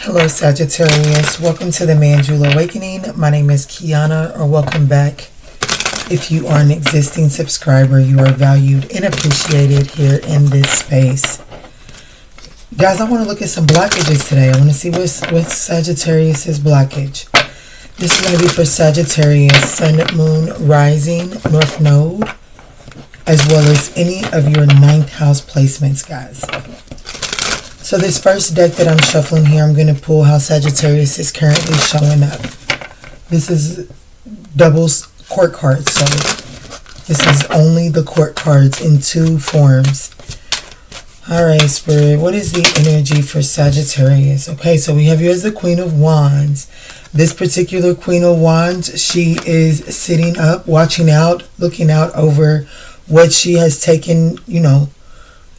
Hello Sagittarius, welcome to the ManjulaAwakening. My name is Kiana, or welcome back. If you are an existing subscriber, you are valued and appreciated here in this space. Guys, I want to look at some blockages today. I want to see what's Sagittarius' blockage. This is going to be for Sagittarius, Sun, Moon, Rising, North Node, as well as any of your 9th house placements, guys. So this first deck that I'm shuffling here, I'm going to pull how Sagittarius is currently showing up. This is double court cards, so this is only the court cards in 2 forms. Alright, Spirit, what is the energy for Sagittarius? Okay, so we have you as the Queen of Wands. This particular Queen of Wands, she is sitting up, watching out, looking out over what she has taken,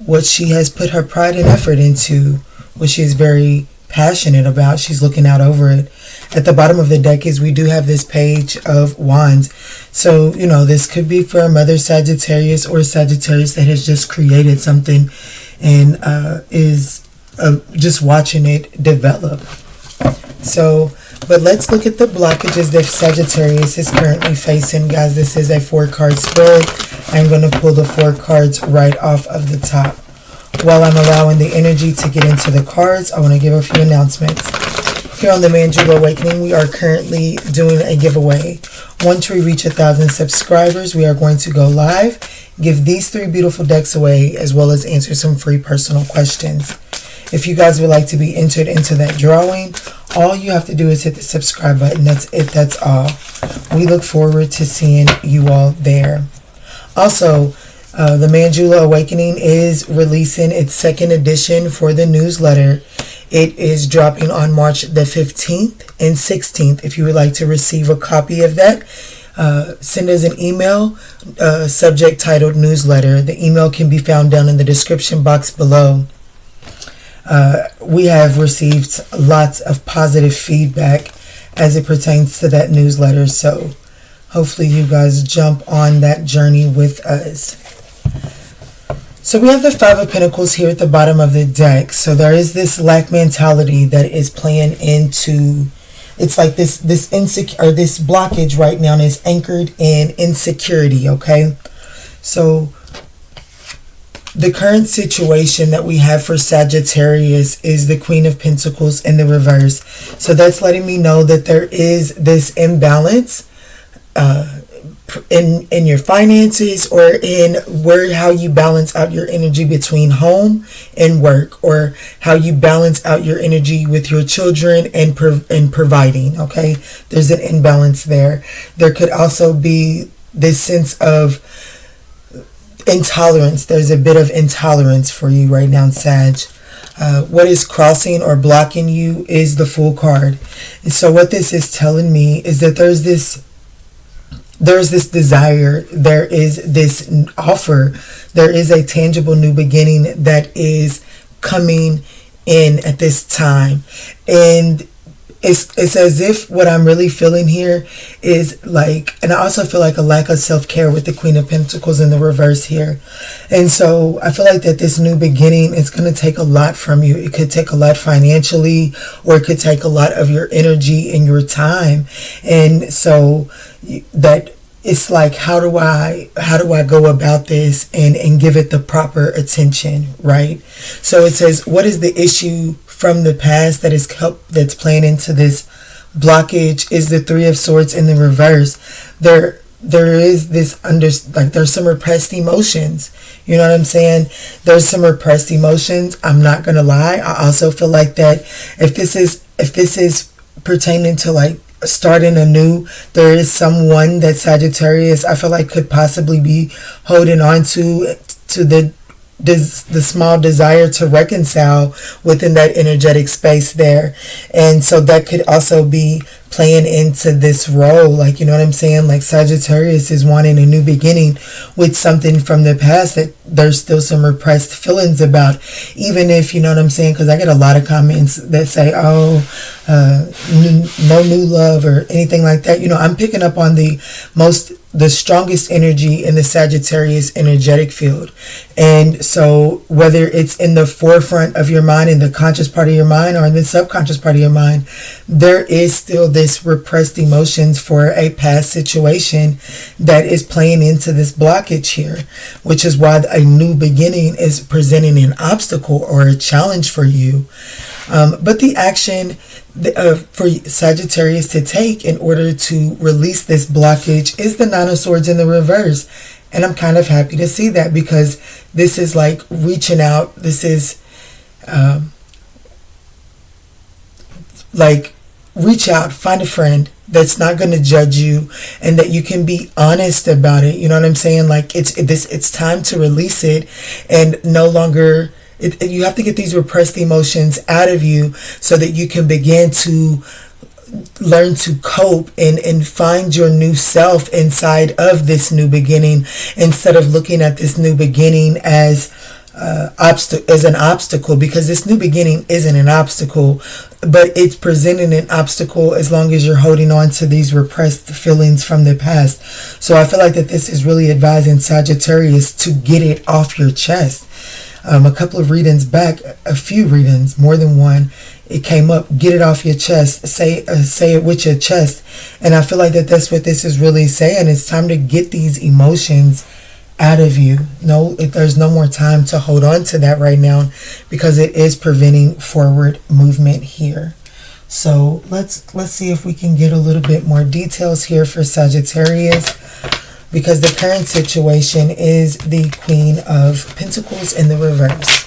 what she has put her pride and effort into, what she is very passionate about. She's looking out over it. At the bottom of the deck is we do have this Page of Wands. So, this could be for a Mother Sagittarius or Sagittarius that has just created something and is just watching it develop. So, but let's look at the blockages that Sagittarius is currently facing, guys. This is a 4-card spread. I'm going to pull the 4 cards right off of the top. While I'm allowing the energy to get into the cards, I want to give a few announcements. Here on the ManjulaAwakening, we are currently doing a giveaway. Once we reach 1,000 subscribers, we are going to go live, give these 3 beautiful decks away, as well as answer some free personal questions. If you guys would like to be entered into that drawing, all you have to do is hit the subscribe button. That's it. That's all. We look forward to seeing you all there. Also, the ManjulaAwakening is releasing its 2nd edition for the newsletter. It is dropping on March the 15th and 16th. If you would like to receive a copy of that, send us an email, subject titled newsletter. The email can be found down in the description box below. We have received lots of positive feedback as it pertains to that newsletter, so hopefully you guys jump on that journey with us. So we have the 5 of Pentacles here at the bottom of the deck. So there is this lack mentality that is playing into, it's like this insecure, or this blockage right now is anchored in insecurity, okay? So the current situation that we have for Sagittarius is the Queen of Pentacles in the reverse. So that's letting me know that there is this imbalance in your finances, or in how you balance out your energy between home and work, or how you balance out your energy with your children and providing, okay? There's an imbalance there. There could also be this sense of intolerance. There's a bit of intolerance for you right now, Sag. What is crossing or blocking you is the Fool card. And so what this is telling me is that there's this desire, there is this offer, there is a tangible new beginning that is coming in at this time. And it's as if what I'm really feeling here is like, and I also feel like a lack of self-care with the Queen of Pentacles in the reverse here. And so I feel like that this new beginning is going to take a lot from you. It could take a lot financially, or it could take a lot of your energy and your time. And so that it's like, how do I go about this and give it the proper attention, right? So it says, what is the issue from the past that's playing into this blockage? Is the 3 of Swords in the reverse. There is this there's some repressed emotions. You know what I'm saying? There's some repressed emotions. I'm not gonna lie. I also feel like that if this is pertaining to like starting anew, there is someone that Sagittarius, I feel like, could possibly be holding on to the small desire to reconcile within that energetic space there. And so that could also be playing into this role, like, you know what I'm saying, like Sagittarius is wanting a new beginning with something from the past that there's still some repressed feelings about, even if, you know what I'm saying, because I get a lot of comments that say, oh, no new love or anything like that. I'm picking up on the the strongest energy in the Sagittarius energetic field. And so whether it's in the forefront of your mind, in the conscious part of your mind, or in the subconscious part of your mind, there is still this repressed emotions for a past situation that is playing into this blockage here, which is why a new beginning is presenting an obstacle or a challenge for you. But the action for Sagittarius to take in order to release this blockage is the Nine of Swords in the reverse. And I'm kind of happy to see that, because this is like reaching out. This is like reach out, find a friend that's not going to judge you, and that you can be honest about it. You know what I'm saying? Like it's time to release it, and no longer. You have to get these repressed emotions out of you so that you can begin to learn to cope and find your new self inside of this new beginning, instead of looking at this new beginning as an obstacle, because this new beginning isn't an obstacle, but it's presenting an obstacle as long as you're holding on to these repressed feelings from the past. So I feel like that this is really advising Sagittarius to get it off your chest. A couple of readings back, a few readings, more than one, it came up, get it off your chest, say it with your chest. And I feel like that's what this is really saying. It's time to get these emotions out of you. No, there's no more time to hold on to that right now, because it is preventing forward movement here. So let's see if we can get a little bit more details here for Sagittarius, because the current situation is the Queen of Pentacles in the reverse.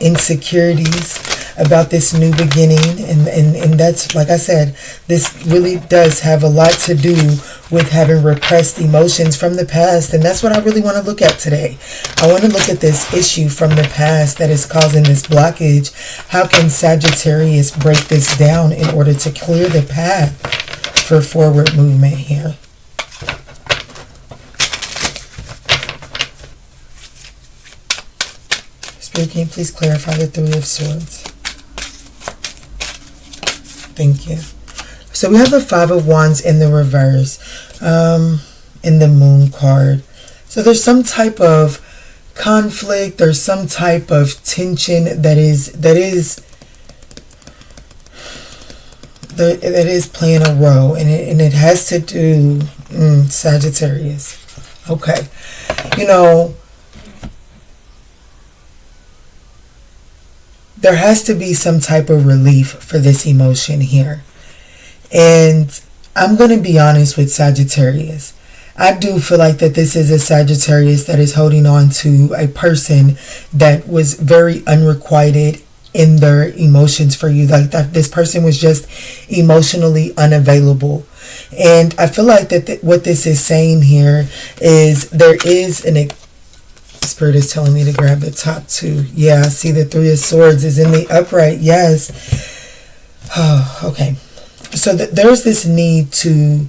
Insecurities about this new beginning, and that's, like I said, this really does have a lot to do with having repressed emotions from the past, and that's what I really want to look at today. I want to look at this issue from the past that is causing this blockage. How can Sagittarius break this down in order to clear the path for forward movement here? Spirit, can you please clarify the Three of Swords? Thank you. So we have the Five of Wands in the reverse, in the Moon card. So there's some type of conflict, there's some type of tension that is playing a role, and it has to do Sagittarius. Okay, you know, there has to be some type of relief for this emotion here. And I'm going to be honest with Sagittarius. I do feel like that this is a Sagittarius that is holding on to a person that was very unrequited in their emotions for you. Like that this person was just emotionally unavailable. And I feel like that what this is saying here is there is Spirit is telling me to grab the top two. Yeah, I see the Three of Swords is in the upright. Yes. Oh, okay. So there's this need to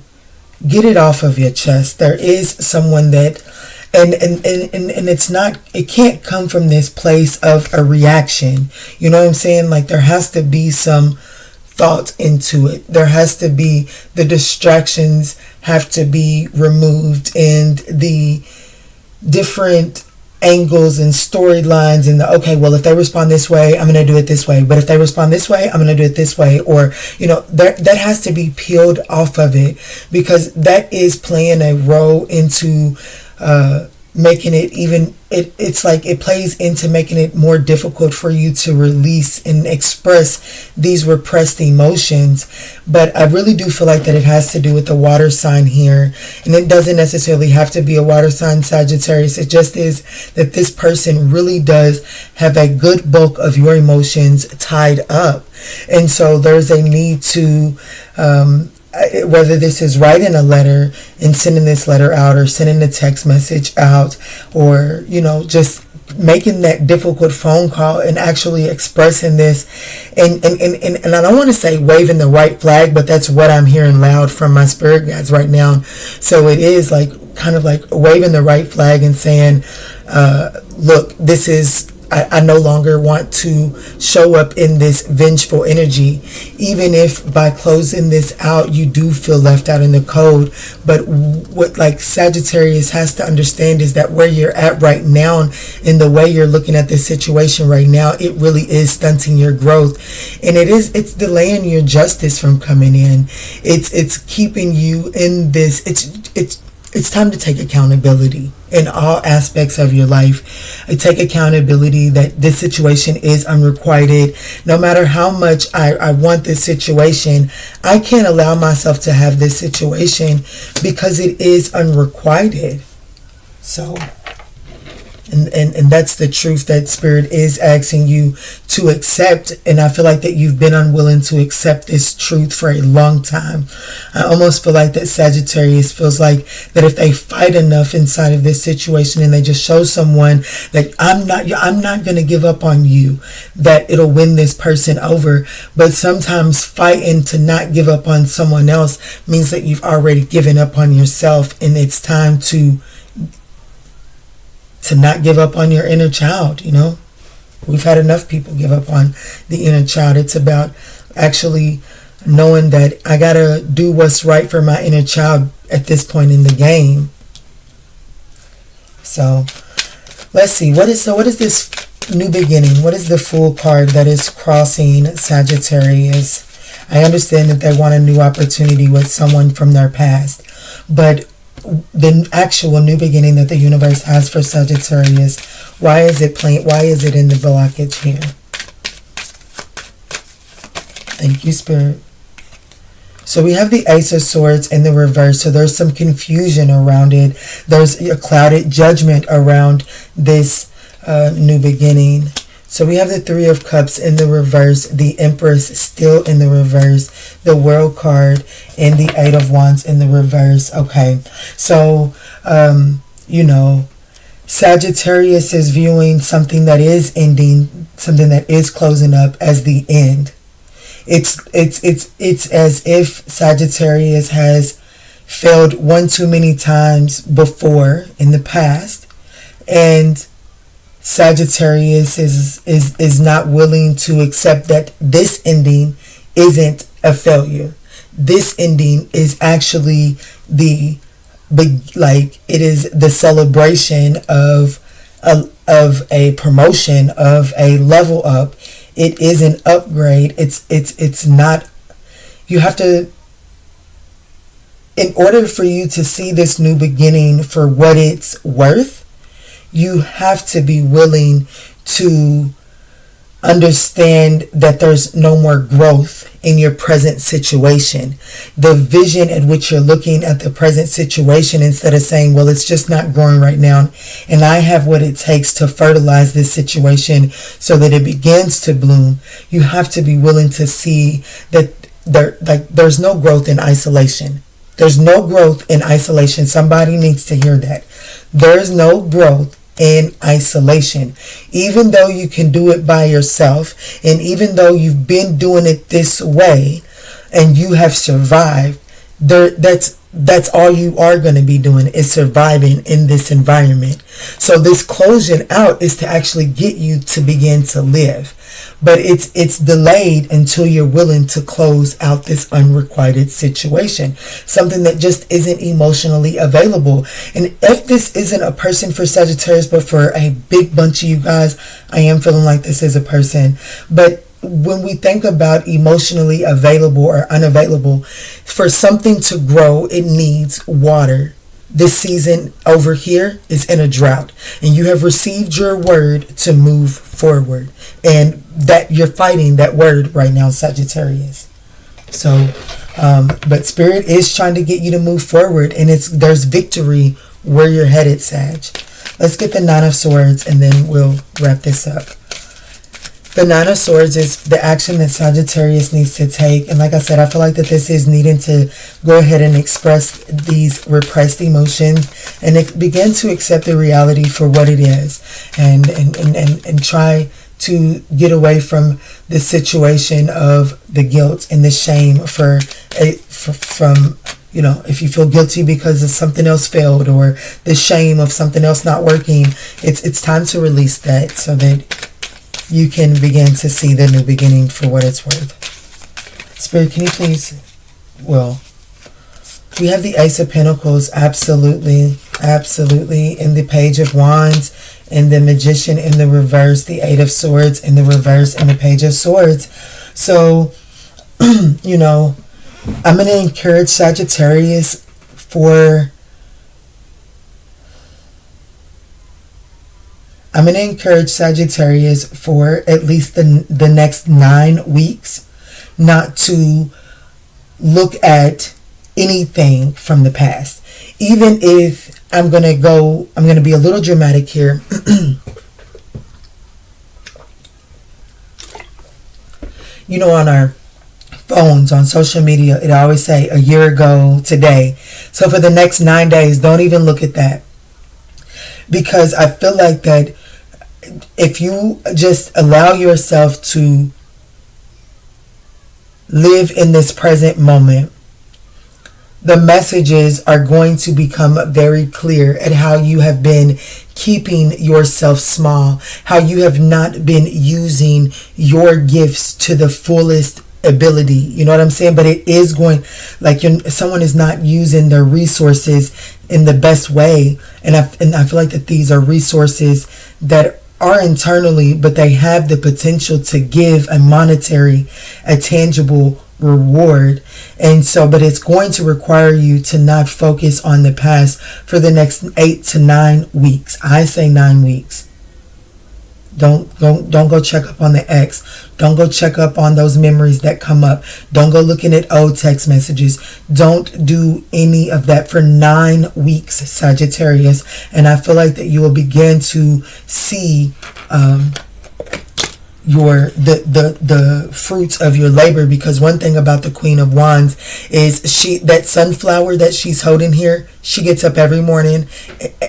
get it off of your chest. There is someone that, and it's not, it can't come from this place of a reaction. You know what I'm saying? Like there has to be some thought into it. There has to be, the distractions have to be removed, and the different angles and storylines, and okay, well, if they respond this way, I'm going to do it this way, but if they respond this way, I'm going to do it this way. Or, you know, that has to be peeled off of it, because that is playing a role into making it even, it's like it plays into making it more difficult for you to release and express these repressed emotions. But I really do feel like that it has to do with the water sign here, and it doesn't necessarily have to be a water sign, Sagittarius. It just is that this person really does have a good bulk of your emotions tied up, and so there's a need to whether this is writing a letter and sending this letter out, or sending a text message out, or, you know, just making that difficult phone call and actually expressing this. And I don't want to say waving the white flag, but that's what I'm hearing loud from my spirit guides right now. So it is like kind of like waving the right flag and saying, look, this is, I no longer want to show up in this vengeful energy, even if by closing this out you do feel left out in the cold. But what like Sagittarius has to understand is that where you're at right now and the way you're looking at this situation right now, it really is stunting your growth, and it's delaying your justice from coming in. It's keeping you in this. It's time to take accountability in all aspects of your life. I take accountability that this situation is unrequited. No matter how much I want this situation, I can't allow myself to have this situation because it is unrequited. So, and that's the truth that Spirit is asking you to accept. And I feel like that you've been unwilling to accept this truth for a long time. I almost feel like that Sagittarius feels like that if they fight enough inside of this situation and they just show someone that I'm not going to give up on you, that it'll win this person over. But sometimes fighting to not give up on someone else means that you've already given up on yourself, and it's time to not give up on your inner child. We've had enough people give up on the inner child. It's about actually knowing that I gotta do what's right for my inner child at this point in the game. So let's see, what is this new beginning? What is the Fool card that is crossing Sagittarius? I understand that they want a new opportunity with someone from their past, but the actual new beginning that the universe has for Sagittarius, why is it in the blockage here? Thank you, Spirit. So we have the Ace of Swords in the reverse, so there's some confusion around it. There's a clouded judgment around this new beginning. So we have the Three of Cups in the reverse, the Empress still in the reverse, the World card, and the Eight of Wands in the reverse. Okay, so, Sagittarius is viewing something that is ending, something that is closing up as the end. It's as if Sagittarius has failed one too many times before in the past, and Sagittarius is not willing to accept that this ending isn't a failure. This ending is actually it is the celebration of a promotion, of a level up. It is an upgrade. It's not, you have to, in order for you to see this new beginning for what it's worth, you have to be willing to understand that there's no more growth in your present situation. The vision at which you're looking at the present situation, instead of saying, well, it's just not growing right now, and I have what it takes to fertilize this situation so that it begins to bloom, you have to be willing to see that there's no growth in isolation. There's no growth in isolation. Somebody needs to hear that. There's no growth in isolation. Even though you can do it by yourself, and even though you've been doing it this way and you have survived, that's all you are going to be doing, is surviving in this environment. So this closing out is to actually get you to begin to live. But it's delayed until you're willing to close out this unrequited situation. Something that just isn't emotionally available. And if this isn't a person for Sagittarius, but for a big bunch of you guys, I am feeling like this is a person. But when we think about emotionally available or unavailable, for something to grow, it needs water. This season over here is in a drought, and you have received your word to move forward, and that you're fighting that word right now, Sagittarius. So, but Spirit is trying to get you to move forward, and there's victory where you're headed, Sag. Let's get the Nine of Swords, and then we'll wrap this up. The Nine of Swords is the action that Sagittarius needs to take. And like I said, I feel like that this is needing to go ahead and express these repressed emotions and begin to accept the reality for what it is, and try to get away from the situation of the guilt and the shame from, if you feel guilty because of something else failed, or the shame of something else not working. It's time to release that so that you can begin to see the new beginning for what it's worth. Spirit, can you please, well, we have the Ace of Pentacles, absolutely, absolutely, in the Page of Wands, and the Magician in the reverse, the Eight of Swords in the reverse, and the Page of Swords. So, you know, I'm going to encourage Sagittarius for... I'm going to encourage Sagittarius for at least the next 9 weeks not to look at anything from the past. Even if I'm going to be a little dramatic here. You know, on our phones, on social media, it always say a year ago today. So for the next 9 days, don't even look at that. Because I feel like that if you just allow yourself to live in this present moment, the messages are going to become very clear at how you have been keeping yourself small, how you have not been using your gifts to the fullest ability. You know what I'm saying? But it is going, like, someone is not using their resources in the best way. And I feel like that these are resources that are internally, but they have the potential to give a monetary, a tangible reward. And so, but it's going to require you to not focus on the past for the next 8 to 9 weeks. I say 9 weeks. Don't go check up on the ex. Don't go check up on those memories that come up. Don't go looking at old text messages. Don't do any of that for 9 weeks, Sagittarius. And I feel like that you will begin to see the fruits of your labor. Because one thing about the Queen of Wands is that sunflower that she's holding here, she gets up every morning,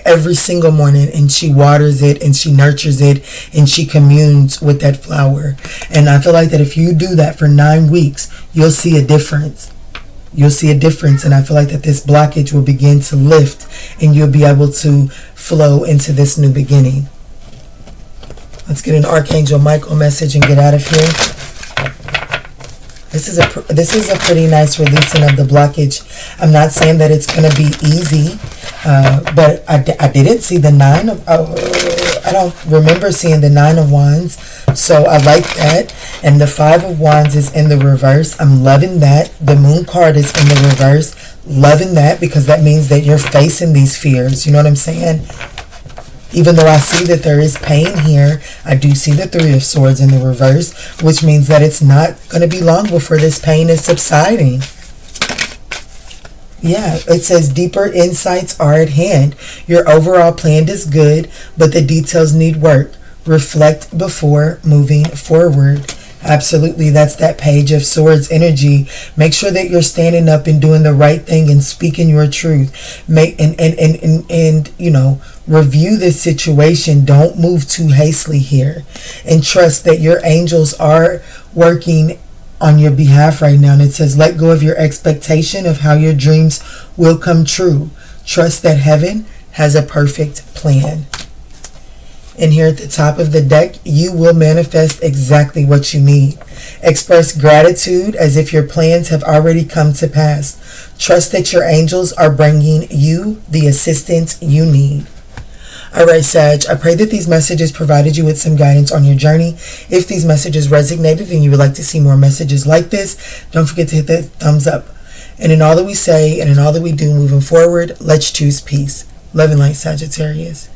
every single morning, and she waters it and she nurtures it and she communes with that flower. And I feel like that if you do that for 9 weeks, you'll see a difference. You'll see a difference. And I feel like that this blockage will begin to lift and you'll be able to flow into this new beginning. Let's get an Archangel Michael message and get out of here. This is a pretty nice releasing of the blockage. I'm not saying that it's going to be easy, but I didn't see the 9 of... I don't remember seeing the 9 of Wands, so I like that. And the 5 of Wands is in the reverse. I'm loving that. The Moon card is in the reverse. Loving that, because that means that you're facing these fears. You know what I'm saying? Even though I see that there is pain here, I do see the 3 of Swords in the reverse, which means that it's not going to be long before this pain is subsiding. Yeah, it says deeper insights are at hand. Your overall plan is good, but the details need work. Reflect before moving forward. Absolutely, that's that Page of Swords energy. Make sure that you're standing up and doing the right thing and speaking your truth. And you know, review this situation. Don't move too hastily here, and trust that your angels are working on your behalf right now. And it says, let go of your expectation of how your dreams will come true. Trust that heaven has a perfect plan. And here at the top of the deck, you will manifest exactly what you need. Express gratitude as if your plans have already come to pass. Trust that your angels are bringing you the assistance you need. Alright, Sag, I pray that these messages provided you with some guidance on your journey. If these messages resonated and you would like to see more messages like this, don't forget to hit that thumbs up. And in all that we say and in all that we do moving forward, let's choose peace. Love and light, Sagittarius.